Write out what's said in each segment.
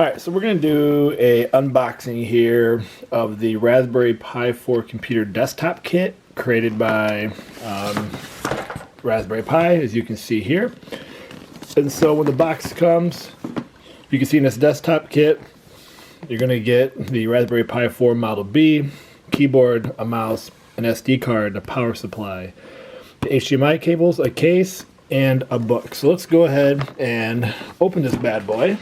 Alright, so we're going to do a unboxing here of the Raspberry Pi 4 computer desktop kit created by Raspberry Pi, as you can see here. And so when the box comes, you can see in this desktop kit, you're going to get the Raspberry Pi 4 Model B, keyboard, a mouse, an SD card, a power supply, the HDMI cables, a case, and a book. So let's go ahead and open this bad boy.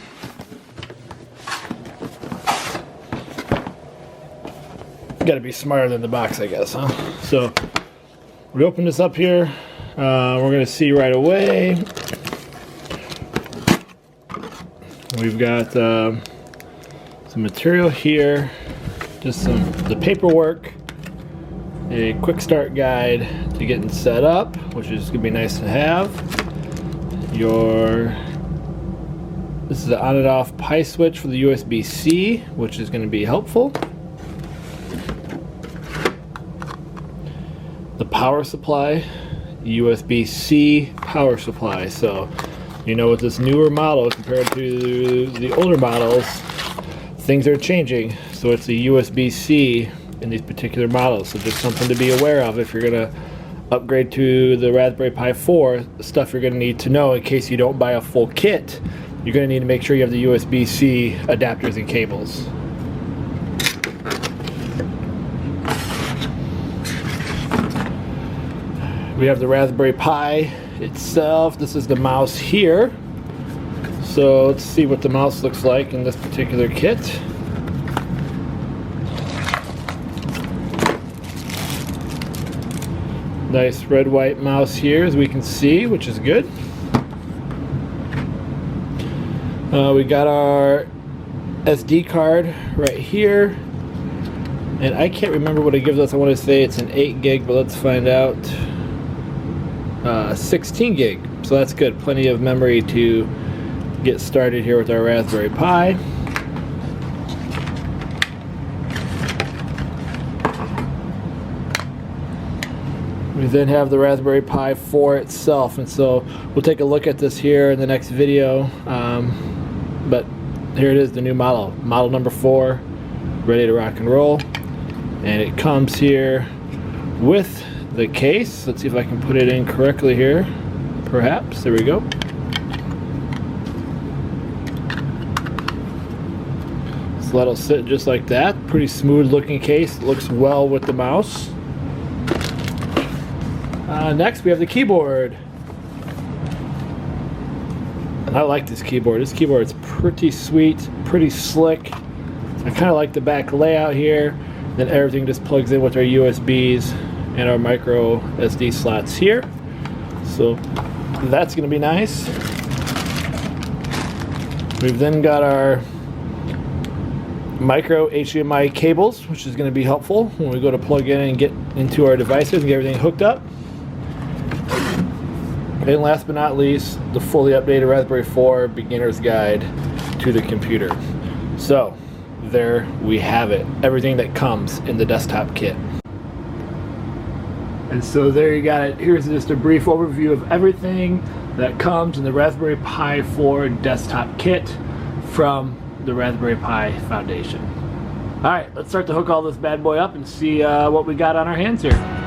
Got to be smarter than the box, I guess, huh? So we open this up here. We're going to see right away. We've got some material here, just the paperwork, a quick start guide to getting set up, which is going to be nice to have. This is the on and off Pi switch for the USB-C, which is going to be helpful. The power supply, USB-C power supply. So, you know, with this newer model compared to the older models, things are changing. So it's a USB-C in these particular models. So just something to be aware of if you're going to upgrade to the Raspberry Pi 4, the stuff you're going to need to know in case you don't buy a full kit. You're going to need to make sure you have the USB-C adapters and cables. We have the Raspberry Pi itself. This is the mouse here. So let's see what the mouse looks like in this particular kit. Nice red-white mouse here, as we can see, which is good. We got our SD card right here. And I can't remember what it gives us. I want to say it's an 8 gig, but let's find out. 16 gig, so that's good. Plenty of memory to get started here with our Raspberry Pi. We then have the Raspberry Pi 4 itself, and so we'll take a look at this here in the next video. But here it is, the new model number 4, ready to rock and roll. And it comes here with the case. Let's see if I can put it in correctly here. Perhaps. There we go. So that'll sit just like that. Pretty smooth looking case. Looks well with the mouse. Next we have the keyboard. And I like this keyboard. This keyboard is pretty sweet, pretty slick. I kind of like the back layout here. Then everything just plugs in with our USBs and our micro SD slots here. So that's going to be nice. We've then got our micro HDMI cables, which is going to be helpful when we go to plug in and get into our devices and get everything hooked up. And last but not least, the fully updated Raspberry 4 beginner's guide to the computer. So there we have it, everything that comes in the desktop kit. And so there you got it. Here's just a brief overview of everything that comes in the Raspberry Pi 4 desktop kit from the Raspberry Pi Foundation. Alright, let's start to hook all this bad boy up and see what we got on our hands here.